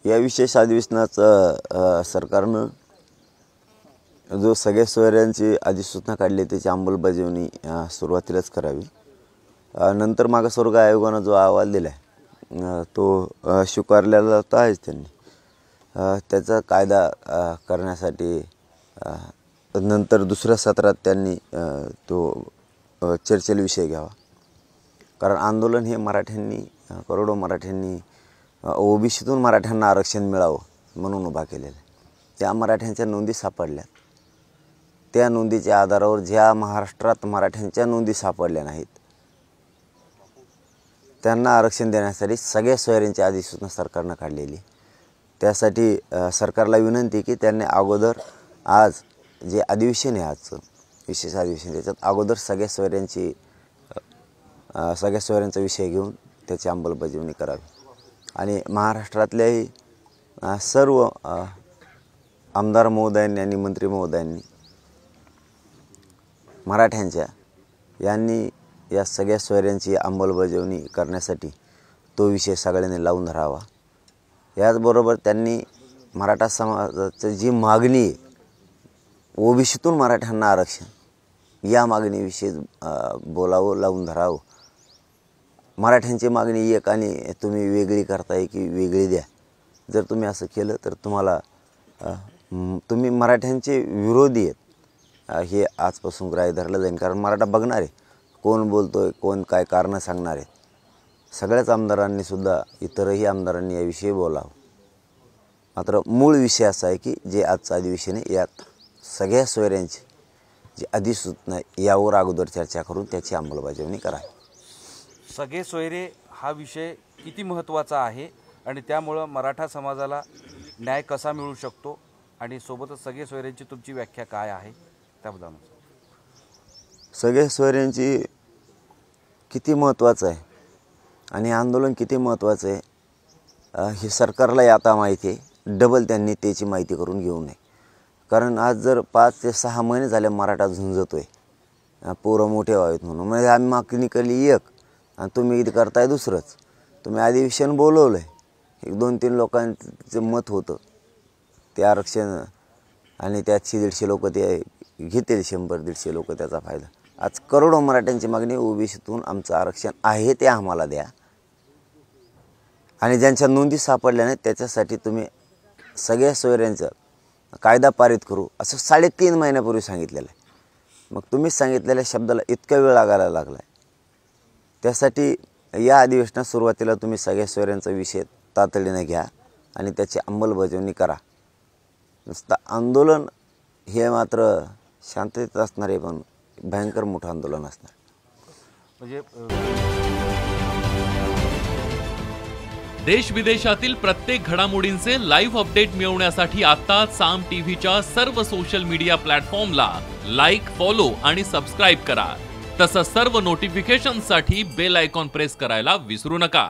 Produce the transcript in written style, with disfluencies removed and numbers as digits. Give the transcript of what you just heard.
या विशेष अधिवेशनाचं सरकारनं जो सगळ्या सोयऱ्यांची अधिसूचना काढली त्याची अंमलबजावणी सुरुवातीलाच करावी। नंतर मागासवर्ग आयोगानं जो अहवाल दिला तो स्वीकारलेला तर आहेच त्यांनी। त्याचा कायदा करण्यासाठी नंतर दुसऱ्या सत्रात त्यांनी तो चर्चेला विषय घ्यावा। कारण आंदोलन हे मराठ्यांनी करोडो मराठ्यांनी ओबीसीतून मराठ्यांना आरक्षण मिळावं म्हणून उभा केलेलं आहे। त्या मराठ्यांच्या नोंदी सापडल्या, त्या नोंदीच्या आधारावर ज्या महाराष्ट्रात मराठ्यांच्या नोंदी सापडल्या नाहीत त्यांना आरक्षण देण्यासाठी सगळ्या सोयऱ्यांची अधिसूचना सरकारनं काढलेली। त्यासाठी सरकारला विनंती की त्यांनी अगोदर आज जे अधिवेशन आहे आजचं विशेष अधिवेशन त्याच्यात अगोदर सगळ्या सोयऱ्यांचा विषय घेऊन त्याची अंमलबजावणी करावी आणि महाराष्ट्रातल्याही सर्व आमदार महोदयांनी आणि मंत्री महोदयांनी मराठ्यांच्या यांनी या सगळ्या सोयऱ्यांची अंमलबजावणी करण्यासाठी तो विषय सगळ्यांनी लावून धरावा। याचबरोबर त्यांनी मराठा समाजाची जी मागणी आहे ओबीसीतून मराठ्यांना आरक्षण या मागणीविषयी बोलावं, लावून धरावं। मराठ्यांची मागणी एक आणि तुम्ही वेगळी करताय की वेगळी द्या, जर तुम्ही असं केलं तर तुम्हाला तुम्ही मराठ्यांचे विरोधी आहेत हे आजपासून ग्राह्य धरलं जाईल। कारण मराठा बघणार आहे कोण बोलतोय, कोण काय कारणं सांगणार आहेत। सगळ्याच आमदारांनी सुद्धा इतरही आमदारांनी याविषयी बोलावं। मात्र मूळ विषय असा आहे की जे आजचं अधिवेशन आहे यात सगळ्या सोयऱ्यांची जी अधिसूचना यावर अगोदर चर्चा करून त्याची अंमलबजावणी करावी। सगळे सोयरे हा विषय किती महत्त्वाचा आहे आणि त्यामुळं मराठा समाजाला न्याय कसा मिळू शकतो आणि सोबतच सगळे सोयऱ्यांची तुमची व्याख्या काय आहे त्याबद्दल? सगळ्या सोयऱ्यांची किती महत्त्वाचं आहे आणि आंदोलन किती महत्त्वाचं आहे हे सरकारलाही आता माहिती आहे। डबल त्यांनी त्याची माहिती करून घेऊ नये। कारण आज जर 5 ते 6 महिने झाले मराठा झुंजतोय पोरं मोठे व्हावेत म्हणून, म्हणजे आम्ही मागणी केली एक आणि तुम्ही इथे करताय दुसरंच। तुम्ही अधिवेशन बोलवलं आहे, 1-2-3 लोकांचं मत होतं ते आरक्षण आणि त्यात 100-150 लोक ते घेतील, 100-150 लोक त्याचा फायदा। आज करोडो मराठ्यांची मागणी ओबीसीतून आमचं आरक्षण आहे ते आम्हाला द्या आणि ज्यांच्या नोंदी सापडल्या नाहीत त्याच्यासाठी तुम्ही सगळ्या सोयऱ्यांचं कायदा पारित करू असं 3.5 महिन्यापूर्वी सांगितलेलं आहे। मग तुम्हीच सांगितलेल्या शब्दाला इतका वेळ लागायला लागला आहे। त्यासाठी या अधिवेशनात सुरुवातीला तुम्ही सगळ्या सोयऱ्यांचा विषय तातडीने घ्या आणि त्याची अंमलबजावणी करा। नुसतं आंदोलन हे मात्र शांततेत असणार आहे पण भयंकर मोठं आंदोलन असणार। म्हणजे देश विदेशातील प्रत्येक घडामोडींचे लाईव्ह अपडेट मिळवण्यासाठी आता साम टीव्हीच्या सर्व सोशल मीडिया प्लॅटफॉर्मला लाईक, फॉलो आणि सबस्क्राईब करा। तसंच सर्व नोटिफिकेशनसाठी बेल आयकॉन प्रेस करायला विसरू नका।